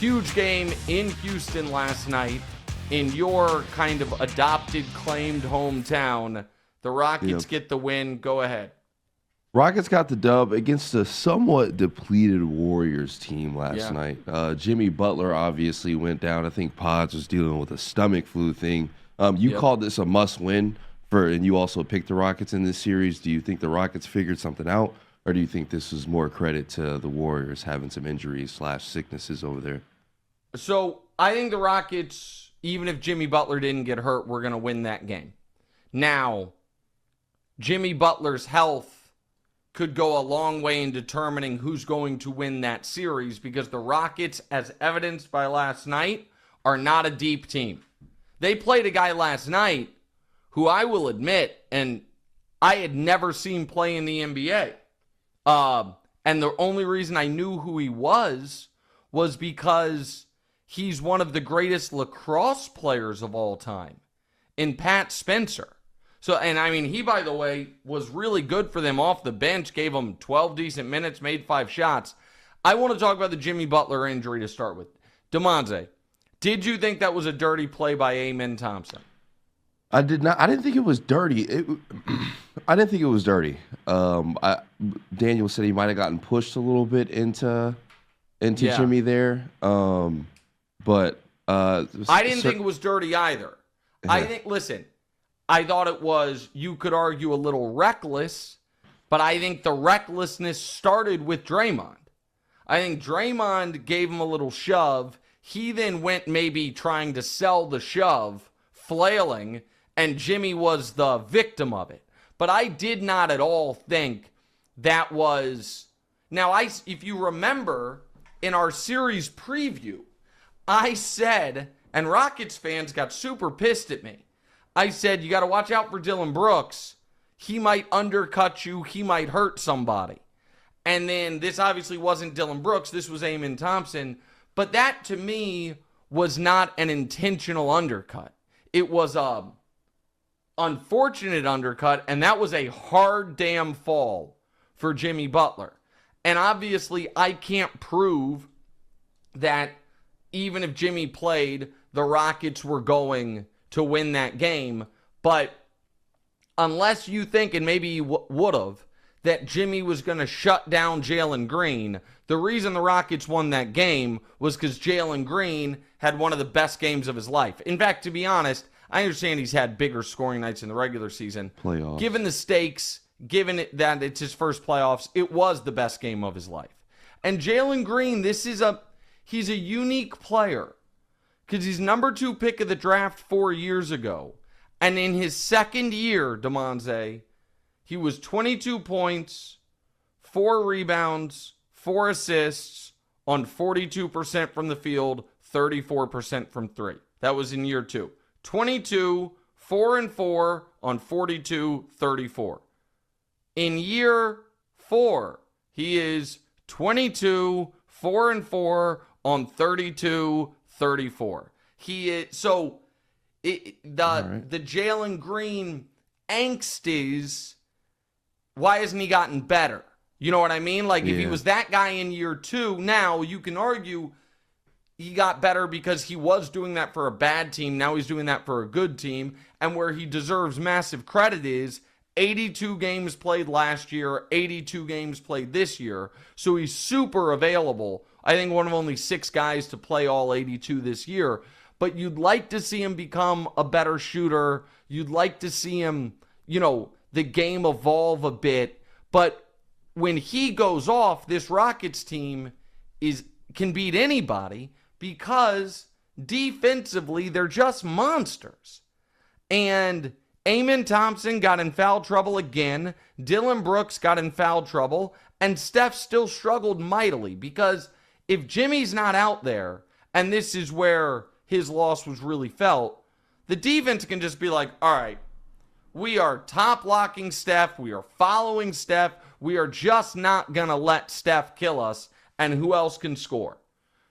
Huge game in Houston last night in your kind of adopted, claimed hometown. The Rockets get the win. Go ahead. Rockets got the dub against a somewhat depleted Warriors team last night. Jimmy Butler obviously went down. I think Pods was dealing with a stomach flu thing. You called this a must-win, and you also picked the Rockets in this series. Do you think the Rockets figured something out, or do you think this is more credit to the Warriors having some injuries/sicknesses over there? So I think the Rockets, even if Jimmy Butler didn't get hurt, we're going to win that game. Now, Jimmy Butler's health could go a long way in determining who's going to win that series, because the Rockets, as evidenced by last night, are not a deep team. They played a guy last night who I will admit, and I had never seen play in the NBA. And the only reason I knew who he was because he's one of the greatest lacrosse players of all time in Pat Spencer. So, and I mean, he, by the way, was really good for them off the bench, gave them 12 decent minutes, made 5 shots. I want to talk about the Jimmy Butler injury to start with. DeMonte, did you think that was a dirty play by Amen Thompson? I did not. I didn't think it was dirty. I didn't think it was dirty. Daniel said he might have gotten pushed a little bit into Jimmy there. But I didn't think it was dirty either. Listen, I thought it was, you could argue, a little reckless, but I think the recklessness started with Draymond. I think Draymond gave him a little shove. He then went maybe trying to sell the shove, flailing, and Jimmy was the victim of it. But I did not at all think that was... Now, if you remember, in our series preview, I said, and Rockets fans got super pissed at me, I said, you got to watch out for Dillon Brooks. He might undercut you. He might hurt somebody. And then this obviously wasn't Dillon Brooks. This was Amen Thompson. But that, to me, was not an intentional undercut. It was a unfortunate undercut, and that was a hard damn fall for Jimmy Butler. And obviously, I can't prove that even if Jimmy played, the Rockets were going to win that game. But unless you think, and maybe you would have, that Jimmy was going to shut down Jaylen Green, the reason the Rockets won that game was because Jaylen Green had one of the best games of his life. In fact, to be honest, I understand he's had bigger scoring nights in the regular season. Playoffs. Given the stakes, given it that it's his first playoffs, it was the best game of his life. And Jaylen Green, he's a unique player, because he's number 2 pick of the draft 4 years ago. And in his second year, DeMonte, he was 22 points, 4 rebounds, 4 assists on 42% from the field, 34% from 3. That was in year 2. 22, 4 and 4 on 42, 34. In year 4, he is 22, 4 and 4 on 32, 34. He is the Jaylen Green angst is, why hasn't he gotten better? You know what I mean? Like, if he was that guy in year 2, now you can argue he got better because he was doing that for a bad team. Now he's doing that for a good team. And where he deserves massive credit is 82 games played last year, 82 games played this year. So he's super available. I think one of only 6 guys to play all 82 this year. But you'd like to see him become a better shooter. You'd like to see him, the game evolve a bit. But when he goes off, this Rockets team can beat anybody, because defensively they're just monsters. And Amen Thompson got in foul trouble again. Dillon Brooks got in foul trouble. And Steph still struggled mightily, because if Jimmy's not out there, and this is where his loss was really felt, the defense can just be like, all right, we are top locking Steph. We are following Steph. We are just not going to let Steph kill us. And who else can score?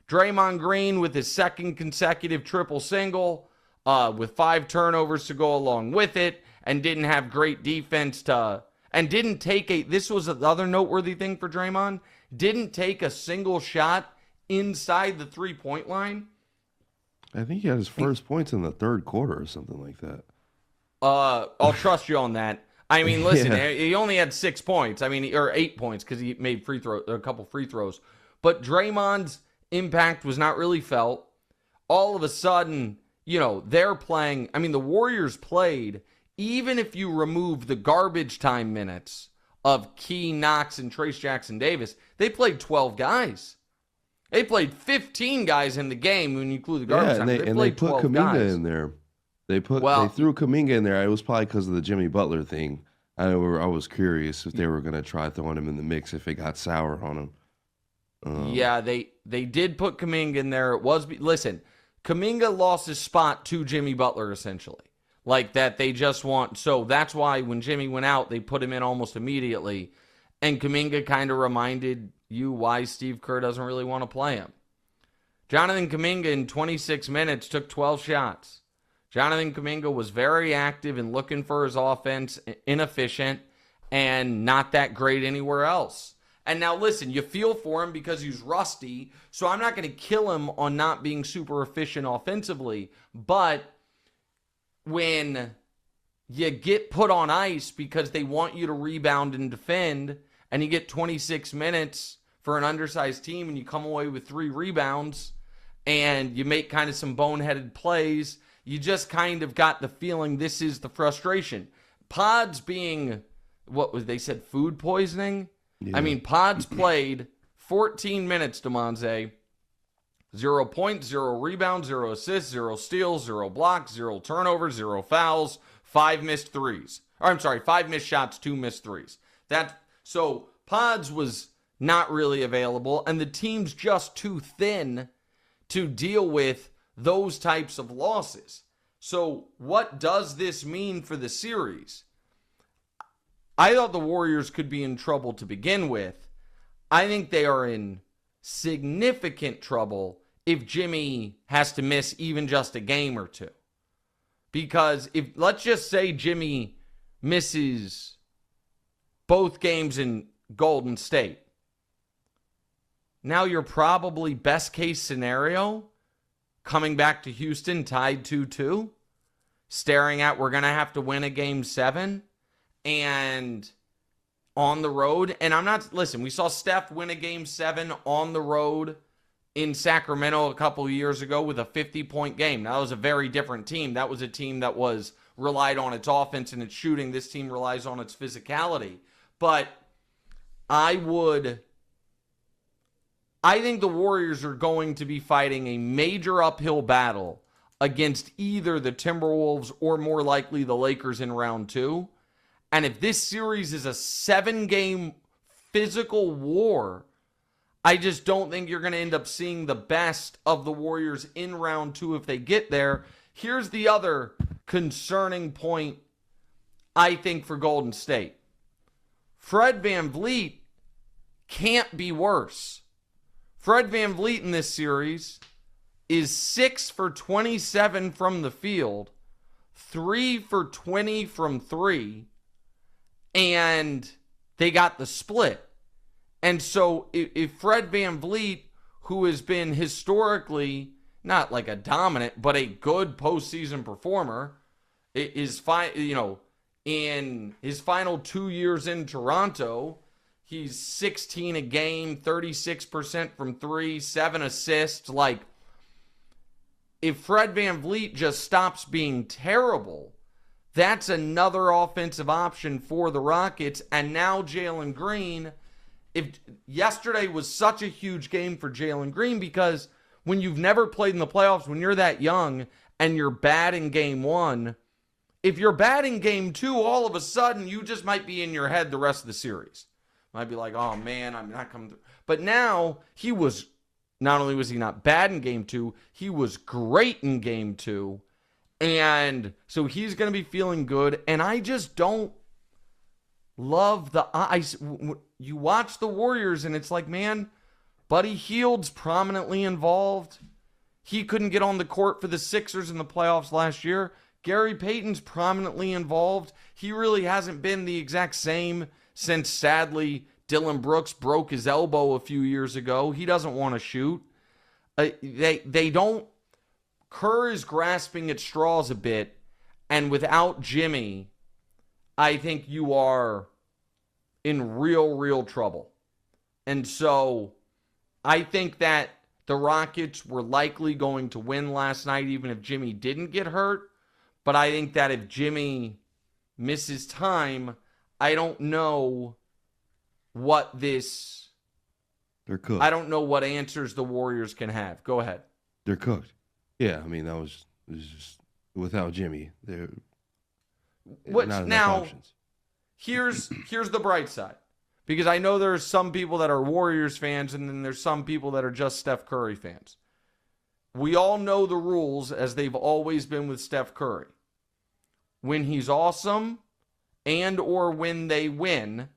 Draymond Green with his second consecutive triple single, with 5 turnovers to go along with it, and didn't have great defense this was the other noteworthy thing for Draymond, didn't take a single shot inside the 3-point line. I think he had his first points in the third quarter or something like that. I'll trust you on that. I mean, listen, Yeah. he only had 6 points. I mean, or 8 points because he made a couple free throws. But Draymond's impact was not really felt. All of a sudden, they're playing. I mean, the Warriors played, even if you remove the garbage time minutes of Key, Knox, and Trace Jackson Davis, they played 12 guys. They played 15 guys in the game when you include the garbage time. They put Kuminga in there. They threw Kuminga in there. It was probably because of the Jimmy Butler thing. I was curious if they were going to try throwing him in the mix if it got sour on him. Yeah, they did put Kuminga in there. Listen, Kuminga lost his spot to Jimmy Butler essentially. Like that they just want. So that's why when Jimmy went out, they put him in almost immediately. And Kuminga kind of reminded you why Steve Kerr doesn't really want to play him. Jonathan Kuminga in 26 minutes took 12 shots. Jonathan Kuminga was very active and looking for his offense, inefficient, and not that great anywhere else. And now listen, you feel for him because he's rusty, so I'm not going to kill him on not being super efficient offensively, but when you get put on ice because they want you to rebound and defend, and you get 26 minutes for an undersized team and you come away with 3 rebounds and you make kind of some boneheaded plays, you just kind of got the feeling this is the frustration. Pods being, they said food poisoning? Yeah. I mean, Pods played 14 minutes, DeMonze. 0 points, 0 rebounds, 0 assists, 0 steals, 0 blocks, 0 turnovers, 0 fouls, 5 missed threes. Or I'm sorry, 5 missed shots, 2 missed threes. So Pods was not really available, and the team's just too thin to deal with those types of losses. So what does this mean for the series? I thought the Warriors could be in trouble to begin with. I think they are in significant trouble if Jimmy has to miss even just a game or two. Because let's just say Jimmy misses both games in Golden State. Now you're probably best case scenario coming back to Houston tied 2-2, staring at we're going to have to win a game 7 and on the road. And we saw Steph win a game 7 on the road in Sacramento a couple of years ago with a 50-point game. Now, that was a very different team. That was a team that relied on its offense and its shooting. This team relies on its physicality. But I think the Warriors are going to be fighting a major uphill battle against either the Timberwolves or more likely the Lakers in round 2. And if this series is a 7-game physical war, I just don't think you're going to end up seeing the best of the Warriors in round 2 if they get there. Here's the other concerning point, I think, for Golden State. Fred VanVleet can't be worse. Fred VanVleet in this series is 6 for 27 from the field, 3 for 20 from 3, and they got the split. And so if Fred VanVleet, who has been historically not like a dominant, but a good postseason performer, is in his final 2 years in Toronto, he's 16 a game, 36% from 3, 7 assists. Like, if Fred VanVleet just stops being terrible, that's another offensive option for the Rockets. And now Jaylen Green, yesterday was such a huge game for Jaylen Green because when you've never played in the playoffs, when you're that young and you're bad in game 1, if you're bad in game 2, all of a sudden you just might be in your head the rest of the series. Might be like, oh man, I'm not coming through. But now not only was he not bad in game 2, he was great in game 2. And so he's going to be feeling good. And I just don't love you watch the Warriors and it's like, man, Buddy Hield's prominently involved. He couldn't get on the court for the Sixers in the playoffs last year. Gary Payton's prominently involved. He really hasn't been the exact same since, sadly, Dylan Brooks broke his elbow a few years ago. He doesn't want to shoot. They don't. Kerr is grasping at straws a bit, and without Jimmy, I think you are in real trouble. And so I think that the Rockets were likely going to win last night, even if Jimmy didn't get hurt. But I think that if Jimmy misses time, I don't know what this... They're cooked. I don't know what answers the Warriors can have. Go ahead. They're cooked. Yeah, I mean, it was just without Jimmy. They're not enough options. Here's the bright side. Because I know there's some people that are Warriors fans, and then there's some people that are just Steph Curry fans. We all know the rules as they've always been with Steph Curry. When he's awesome and or when they win,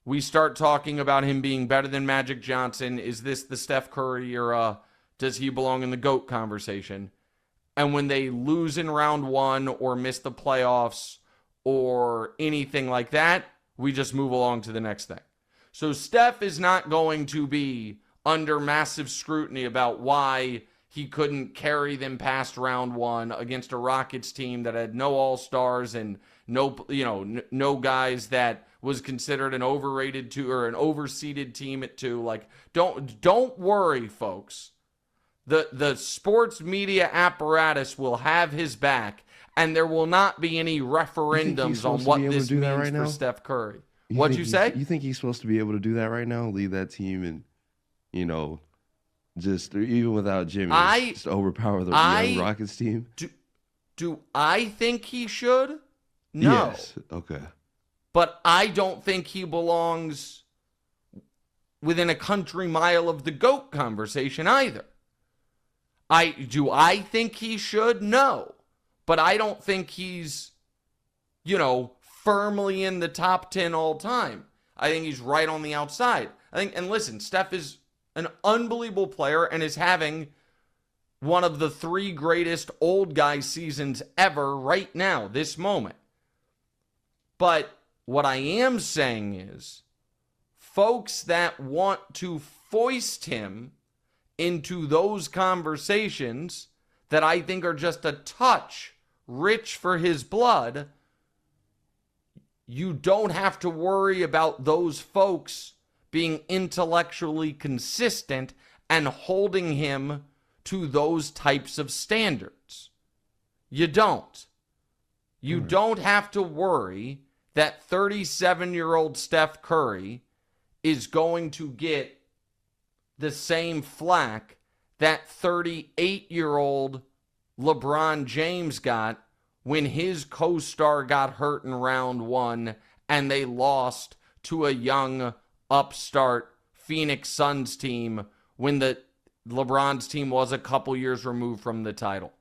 we start talking about him being better than Magic Johnson. Is this the Steph Curry era? Does he belong in the GOAT conversation? And when they lose in round one or miss the playoffs or anything like that, we just move along to the next thing. So Steph is not going to be under massive scrutiny about why he couldn't carry them past round one against a Rockets team that had no all-stars and no guys that was considered an overrated two or an overseeded team at two. Like, don't worry, folks. The sports media apparatus will have his back, and there will not be any referendums on what this means for Steph Curry. What'd you say? You think he's supposed to be able to do that right now? Lead that team and, just even without Jimmy, just overpower the young Rockets team? Do I think he should? No. Yes. Okay. But I don't think he belongs within a country mile of the GOAT conversation either. Do I think he should? No. But I don't think he's, firmly in the top 10 all time. I think he's right on the outside. And listen, Steph is an unbelievable player and is having one of the 3 greatest old guy seasons ever right now, this moment. But what I am saying is, folks that want to foist him into those conversations that I think are just a touch rich for his blood, you don't have to worry about those folks being intellectually consistent and holding him to those types of standards. You don't. You don't have to worry that 37-year-old Steph Curry is going to get the same flack that 38-year-old LeBron James got when his co-star got hurt in round one and they lost to a young upstart Phoenix Suns team when the LeBron's team was a couple years removed from the title.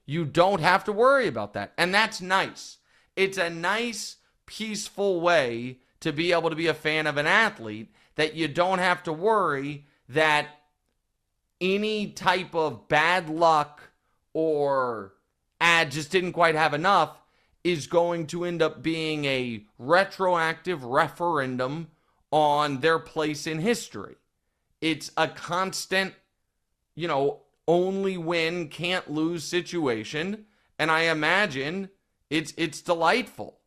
You don't have to worry about that. And that's nice. It's a nice, peaceful way to be able to be a fan of an athlete, that you don't have to worry that any type of bad luck or just didn't quite have enough is going to end up being a retroactive referendum on their place in history. It's a constant, only win, can't lose situation. And I imagine it's delightful.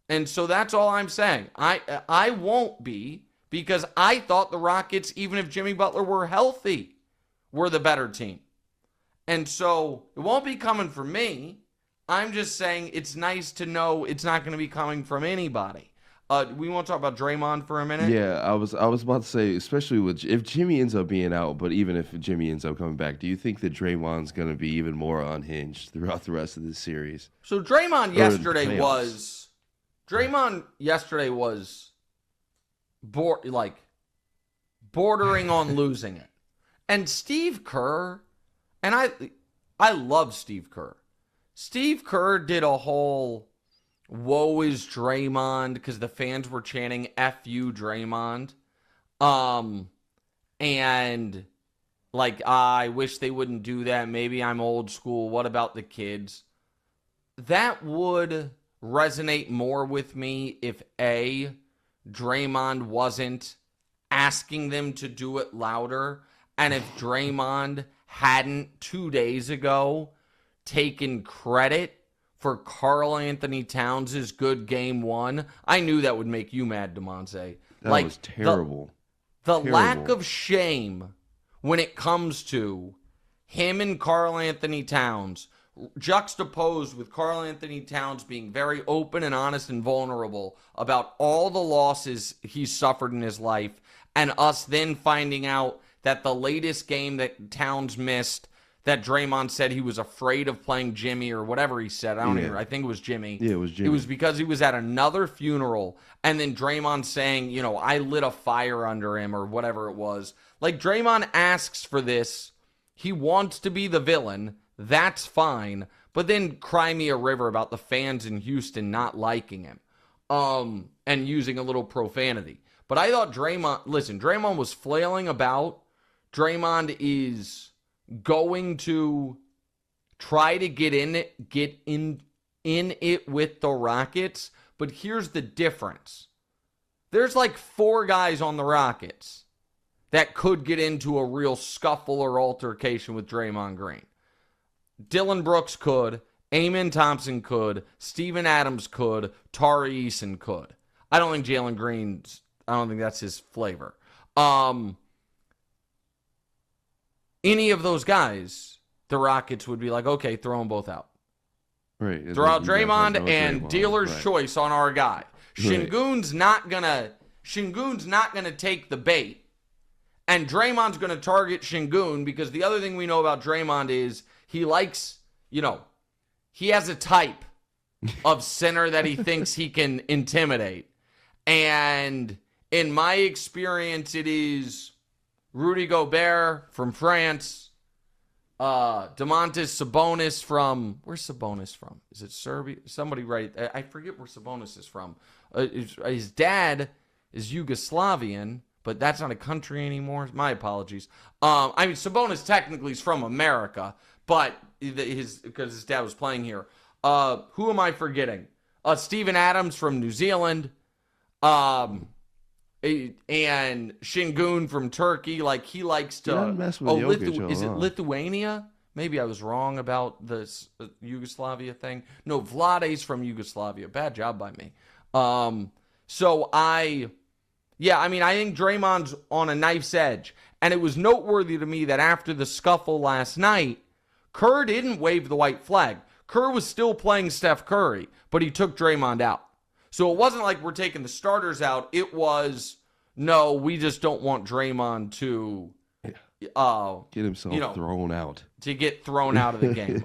And so that's all I'm saying. I won't be, because I thought the Rockets, even if Jimmy Butler were healthy, were the better team. And so it won't be coming from me. I'm just saying it's nice to know it's not going to be coming from anybody. We want to talk about Draymond for a minute? Yeah, I was about to say, especially if Jimmy ends up being out, but even if Jimmy ends up coming back, do you think that Draymond's going to be even more unhinged throughout the rest of this series? So Draymond yesterday was bordering on losing it. And Steve Kerr, and I love Steve Kerr. Steve Kerr did a whole woe is Draymond because the fans were chanting F you Draymond. And I wish they wouldn't do that. Maybe I'm old school. What about the kids? That would resonate more with me if Draymond wasn't asking them to do it louder And if Draymond hadn't 2 days ago taken credit for Karl Anthony Towns' good game one, I knew that would make you mad, DeMonte. That was terrible. The lack of shame when it comes to him and Karl Anthony Towns, juxtaposed with Karl Anthony Towns being very open and honest and vulnerable about all the losses he's suffered in his life, and us then finding out that the latest game that Towns missed, that Draymond said he was afraid of playing Jimmy or whatever he said. I think it was Jimmy. Yeah, it was Jimmy. It was because he was at another funeral, and then Draymond saying, you know, I lit a fire under him or whatever it was. Like, Draymond asks for this. He wants to be the villain. That's fine. But then cry me a river about the fans in Houston not liking him and using a little profanity. But I thought Draymond was flailing about. Draymond is going to try to get in it with the Rockets, but here's the difference. There's like 4 guys on the Rockets that could get into a real scuffle or altercation with Draymond Green. Dylan Brooks could, Amen Thompson could, Steven Adams could, Tari Eason could. I don't think Jaylen Green's, I don't think that's his flavor. Any of those guys, the Rockets would be like, okay, throw them both out. Right. Throw out Draymond and dealer's choice on our guy. Şengün's not gonna take the bait, and Draymond's gonna target Şengün, because the other thing we know about Draymond is he likes, he has a type of center that he thinks he can intimidate. And in my experience, it is Rudy Gobert from France, Domantas Sabonis from, where's Sabonis from? Is it Serbia? Somebody write, I forget where Sabonis is from. His dad is Yugoslavian, but that's not a country anymore. My apologies. Sabonis technically is from America, but because his dad was playing here. Who am I forgetting? Steven Adams from New Zealand. And Şengün from Turkey. Like, he likes to mess with Jokic, is it Lithuania? Maybe I was wrong about this Yugoslavia thing. No, Vlade's from Yugoslavia. Bad job by me. I think Draymond's on a knife's edge. And it was noteworthy to me that after the scuffle last night, Kerr didn't wave the white flag. Kerr was still playing Steph Curry, but he took Draymond out. So it wasn't like we're taking the starters out. It was, no, we just don't want Draymond to get himself thrown out. To get thrown out of the game.